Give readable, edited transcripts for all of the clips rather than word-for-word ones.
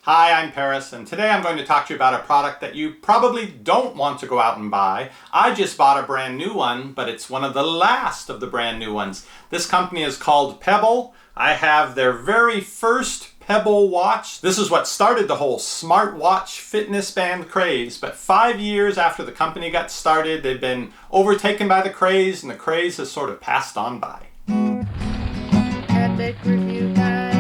Hi, I'm Paris, and today I'm going to talk to you about a product that you probably don't want to go out and buy. I just bought a brand new one, but it's one of the last of the brand new ones. This company is called Pebble. I have their very first Pebble watch. This is what started the whole smartwatch fitness band craze, but 5 years after the company got started, they've been overtaken by the craze, and the craze has sort of passed on by. EpicReviewGuys.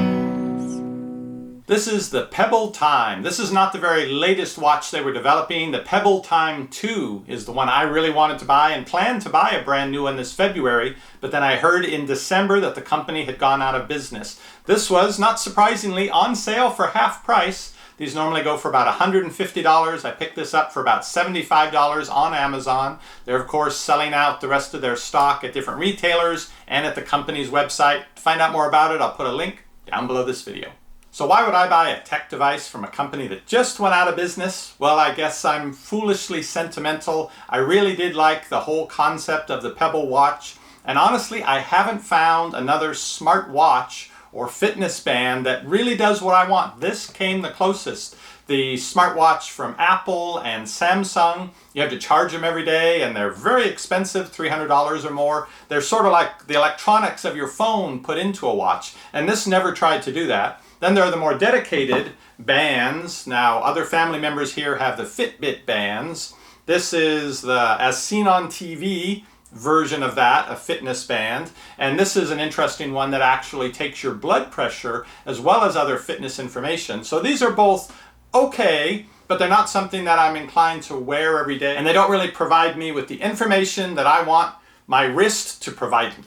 This is the Pebble Time. This is not the very latest watch they were developing. The Pebble Time 2 is the one I really wanted to buy and planned to buy a brand new one this February, but then I heard in December that the company had gone out of business. This was, not surprisingly, on sale for half price. These normally go for about $150. I picked this up for about $75 on Amazon. They're of course selling out the rest of their stock at different retailers and at the company's website. To find out more about it, I'll put a link down below this video. So why would I buy a tech device from a company that just went out of business? Well, I guess I'm foolishly sentimental. I really did like the whole concept of the Pebble watch. And honestly, I haven't found another smart watch or fitness band that really does what I want. This came the closest. The smartwatch from Apple and Samsung, you have to charge them every day and they're very expensive, $300 or more. They're sort of like the electronics of your phone put into a watch. And this never tried to do that. Then there are the more dedicated bands. Now, other family members here have the Fitbit bands. This is the As Seen on TV version of that, a fitness band. And this is an interesting one that actually takes your blood pressure as well as other fitness information. So these are both okay, but they're not something that I'm inclined to wear every day. And they don't really provide me with the information that I want my wrist to provide me.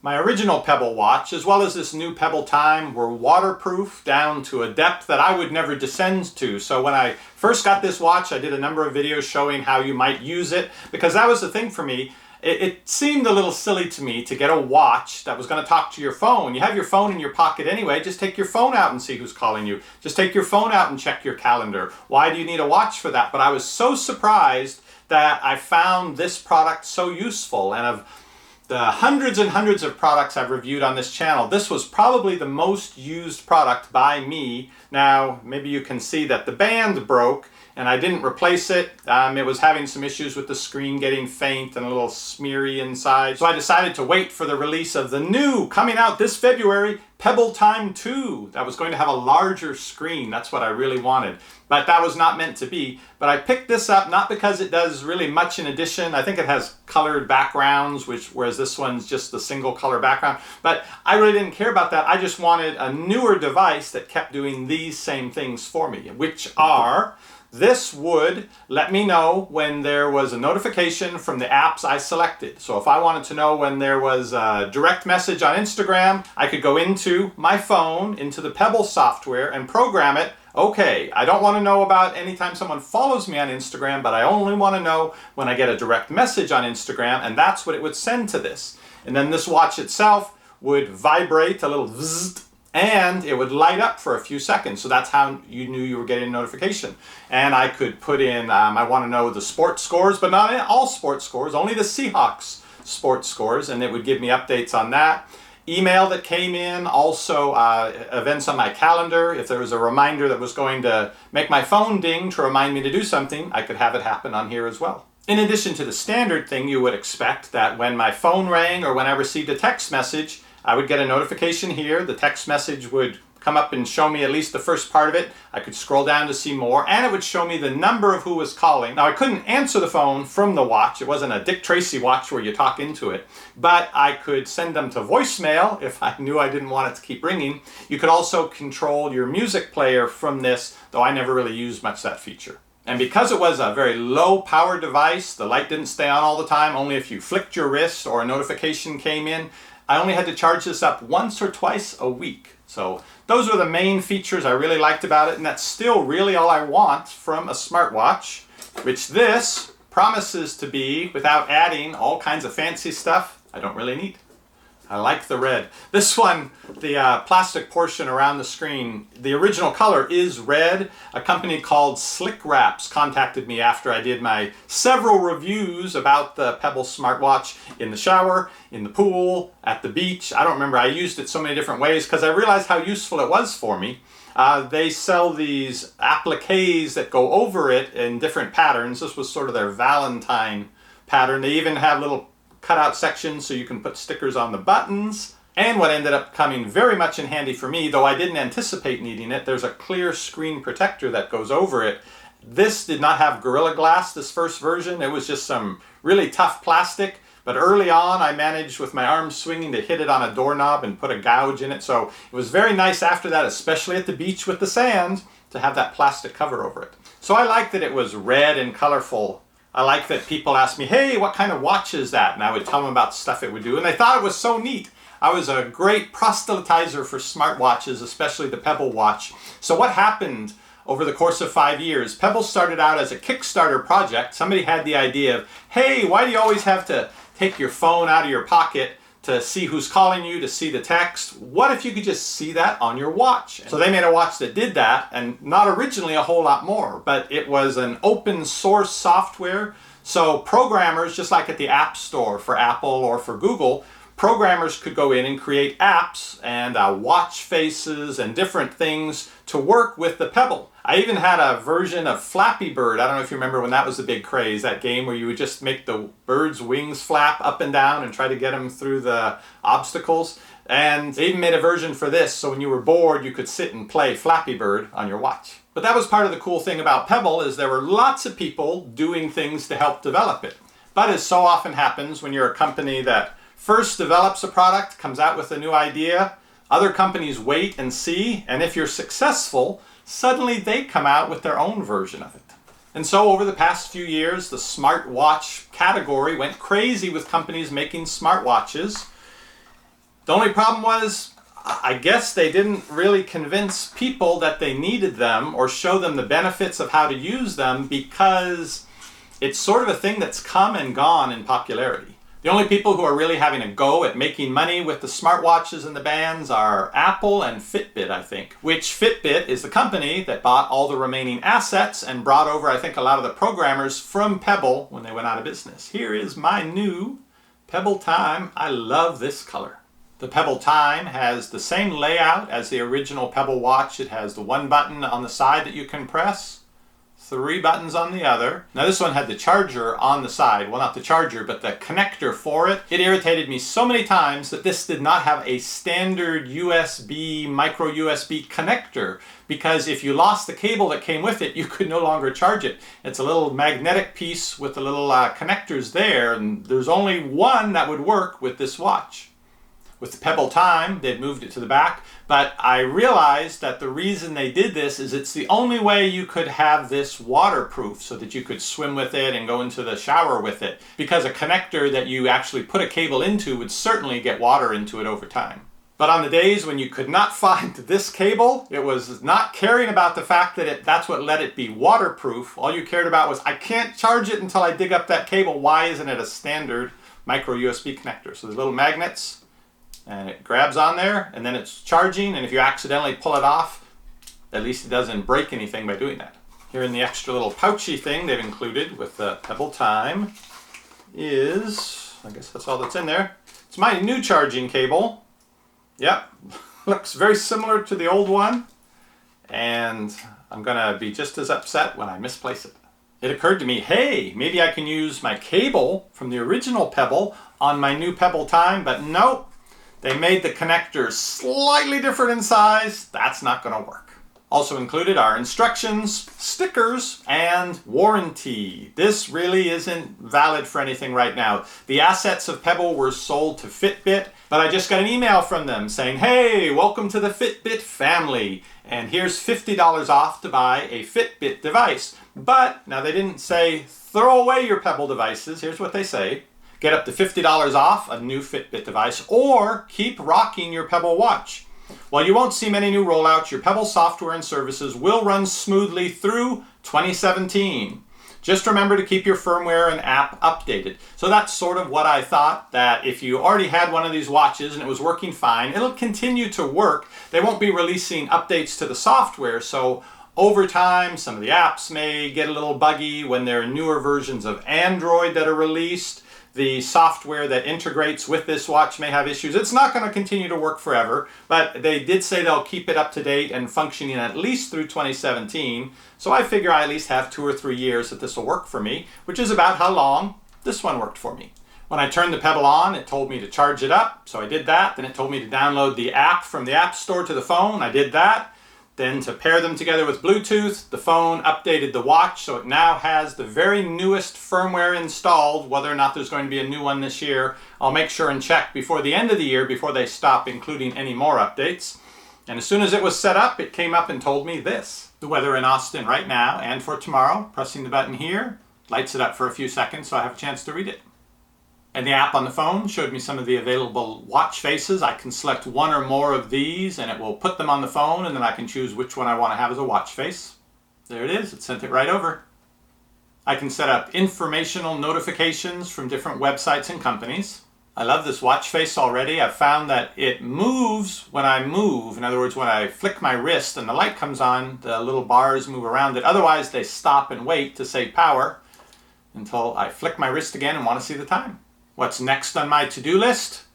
My original Pebble watch, as well as this new Pebble Time, were waterproof down to a depth that I would never descend to. So when I first got this watch, I did a number of videos showing how you might use it, because that was the thing for me. It seemed a little silly to me to get a watch that was going to talk to your phone. You have your phone in your pocket anyway. Just take your phone out and see who's calling you. Just take your phone out and check your calendar. Why do you need a watch for that? But I was so surprised that I found this product so useful. And of the hundreds and hundreds of products I've reviewed on this channel, this was probably the most used product by me. Now, maybe you can see that the band broke and I didn't replace it. It was having some issues with the screen getting faint and a little smeary inside. So I decided to wait for the release of the new, coming out this February, Pebble Time 2. That was going to have a larger screen. That's what I really wanted. But that was not meant to be. But I picked this up not because it does really much in addition. I think it has colored backgrounds, whereas this one's just the single color background. But I really didn't care about that. I just wanted a newer device that kept doing these same things for me, which are, this would let me know when there was a notification from the apps I selected. So if I wanted to know when there was a direct message on Instagram, I could go into my phone, into the Pebble software, and program it. Okay, I don't want to know about anytime someone follows me on Instagram, but I only want to know when I get a direct message on Instagram, and that's what it would send to this. And then this watch itself would vibrate a little zzz, and it would light up for a few seconds. So that's how you knew you were getting a notification. And I could put in, I want to know the sports scores, but not all sports scores, only the Seahawks sports scores, and it would give me updates on that. Email that came in, also events on my calendar. If there was a reminder that was going to make my phone ding to remind me to do something, I could have it happen on here as well. In addition to the standard thing you would expect, that when my phone rang or when I received a text message, I would get a notification here. The text message would come up and show me at least the first part of it. I could scroll down to see more, and it would show me the number of who was calling. Now, I couldn't answer the phone from the watch. It wasn't a Dick Tracy watch where you talk into it, but I could send them to voicemail if I knew I didn't want it to keep ringing. You could also control your music player from this, though I never really used much that feature. And because it was a very low power device, the light didn't stay on all the time, only if you flicked your wrist or a notification came in, I only had to charge this up once or twice a week. So those were the main features I really liked about it, and that's still really all I want from a smartwatch, which this promises to be without adding all kinds of fancy stuff I don't really need. I like the red. This one, the plastic portion around the screen, the original color is red. A company called Slick Wraps contacted me after I did my several reviews about the Pebble smartwatch in the shower, in the pool, at the beach. I don't remember, I used it so many different ways because I realized how useful it was for me. They sell these appliques that go over it in different patterns. This was sort of their Valentine pattern. They even have little cutout sections so you can put stickers on the buttons. And what ended up coming very much in handy for me, though I didn't anticipate needing it, there's a clear screen protector that goes over it. This did not have Gorilla Glass, this first version. It was just some really tough plastic. But early on, I managed with my arms swinging to hit it on a doorknob and put a gouge in it. So it was very nice after that, especially at the beach with the sand, to have that plastic cover over it. So I like that it was red and colorful. I like that people asked me, hey, what kind of watch is that? And I would tell them about stuff it would do. And they thought it was so neat. I was a great proselytizer for smartwatches, especially the Pebble watch. So what happened over the course of 5 years? Pebble started out as a Kickstarter project. Somebody had the idea of, hey, why do you always have to take your phone out of your pocket to see who's calling you, to see the text? What if you could just see that on your watch? So they made a watch that did that, and not originally a whole lot more, but it was an open source software. So programmers, just like at the App Store for Apple or for Google, programmers could go in and create apps and watch faces and different things to work with the Pebble. I even had a version of Flappy Bird. I don't know if you remember when that was the big craze, that game where you would just make the bird's wings flap up and down and try to get them through the obstacles. And they even made a version for this, so when you were bored, you could sit and play Flappy Bird on your watch. But that was part of the cool thing about Pebble, is there were lots of people doing things to help develop it. But as so often happens when you're a company that first develops a product, comes out with a new idea, other companies wait and see, and if you're successful, suddenly they come out with their own version of it. And so over the past few years, the smartwatch category went crazy with companies making smartwatches. The only problem was, I guess they didn't really convince people that they needed them or show them the benefits of how to use them, because it's sort of a thing that's come and gone in popularity. The only people who are really having a go at making money with the smartwatches and the bands are Apple and Fitbit, I think. Which Fitbit is the company that bought all the remaining assets and brought over, I think, a lot of the programmers from Pebble when they went out of business. Here is my new Pebble Time. I love this color. The Pebble Time has the same layout as the original Pebble watch. It has the one button on the side that you can press, 3 buttons on the other. Now this one had the charger on the side. Well, not the charger, but the connector for it. It irritated me so many times that this did not have a standard USB, micro USB connector, because if you lost the cable that came with it, you could no longer charge it. It's a little magnetic piece with the little connectors there, and there's only one that would work with this watch. With the Pebble Time, they'd moved it to the back, but I realized that the reason they did this is it's the only way you could have this waterproof, so that you could swim with it and go into the shower with it, because a connector that you actually put a cable into would certainly get water into it over time. But on the days when you could not find this cable, it was not caring about the fact that that's what let it be waterproof. All you cared about was, I can't charge it until I dig up that cable. Why isn't it a standard micro USB connector? So there's little magnets, and it grabs on there, and then it's charging, and if you accidentally pull it off, at least it doesn't break anything by doing that. Here in the extra little pouchy thing they've included with the Pebble Time is, I guess that's all that's in there. It's my new charging cable. Yep, looks very similar to the old one, and I'm gonna be just as upset when I misplace it. It occurred to me, hey, maybe I can use my cable from the original Pebble on my new Pebble Time, but nope. They made the connectors slightly different in size. That's not going to work. Also included are instructions, stickers, and warranty. This really isn't valid for anything right now. The assets of Pebble were sold to Fitbit, but I just got an email from them saying, hey, welcome to the Fitbit family, and here's $50 off to buy a Fitbit device. But now they didn't say, throw away your Pebble devices. Here's what they say. Get up to $50 off a new Fitbit device, or keep rocking your Pebble watch. While you won't see many new rollouts, your Pebble software and services will run smoothly through 2017. Just remember to keep your firmware and app updated. So that's sort of what I thought, that if you already had one of these watches and it was working fine, it'll continue to work. They won't be releasing updates to the software, so over time, some of the apps may get a little buggy when there are newer versions of Android that are released. the software that integrates with this watch may have issues. It's not going to continue to work forever, but they did say they'll keep it up to date and functioning at least through 2017. So I figure I at least have 2 or 3 years that this will work for me, which is about how long this one worked for me. When I turned the Pebble on, it told me to charge it up, so I did that. Then it told me to download the app from the App Store to the phone. I did that. Then to pair them together with Bluetooth, the phone updated the watch, so it now has the very newest firmware installed. Whether or not there's going to be a new one this year, I'll make sure and check before the end of the year, before they stop including any more updates. And as soon as it was set up, it came up and told me this. The weather in Austin right now and for tomorrow. Pressing the button here, lights it up for a few seconds so I have a chance to read it. And the app on the phone showed me some of the available watch faces. I can select one or more of these and it will put them on the phone, and then I can choose which one I want to have as a watch face. There it is, it sent it right over. I can set up informational notifications from different websites and companies. I love this watch face already. I've found that it moves when I move. In other words, when I flick my wrist and the light comes on, the little bars move around it. Otherwise, they stop and wait to save power until I flick my wrist again and want to see the time. What's next on my to-do list?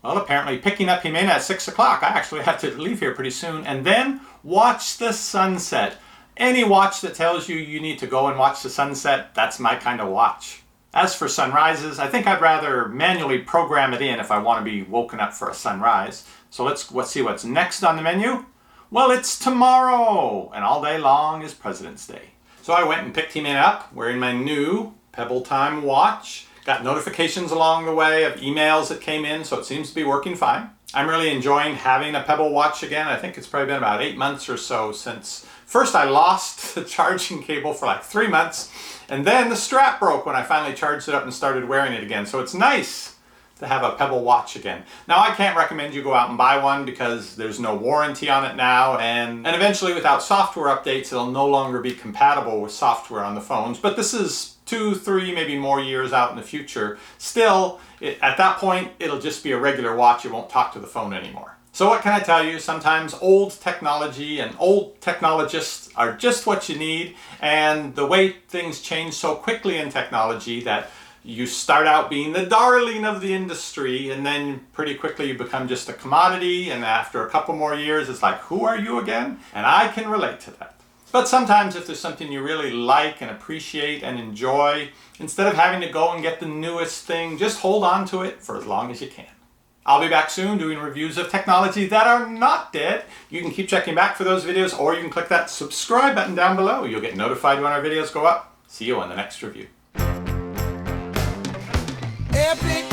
Well, apparently picking up Jimena at 6 o'clock. I actually have to leave here pretty soon. And then watch the sunset. Any watch that tells you you need to go and watch the sunset, that's my kind of watch. As for sunrises, I think I'd rather manually program it in if I want to be woken up for a sunrise. So let's see what's next on the menu. Well, it's tomorrow, and all day long is President's Day. So I went and picked him up wearing my new Pebble Time watch. Got notifications along the way of emails that came in, so it seems to be working fine. I'm really enjoying having a Pebble watch again. I think it's probably been about 8 months or so since first I lost the charging cable for like 3 months, and then the strap broke when I finally charged it up and started wearing it again. So it's nice to have a Pebble watch again. Now, I can't recommend you go out and buy one because there's no warranty on it now, and eventually without software updates, it'll no longer be compatible with software on the phones. But this is 2, 3, maybe more years out in the future. Still, at that point, it'll just be a regular watch. It won't talk to the phone anymore. So what can I tell you? Sometimes old technology and old technologists are just what you need, and the way things change so quickly in technology that you start out being the darling of the industry, and then pretty quickly you become just a commodity, and after a couple more years, it's like, who are you again? And I can relate to that. But sometimes if there's something you really like and appreciate and enjoy, instead of having to go and get the newest thing, just hold on to it for as long as you can. I'll be back soon doing reviews of technology that are not dead. You can keep checking back for those videos, or you can click that subscribe button down below. You'll get notified when our videos go up. See you on the next review. Epic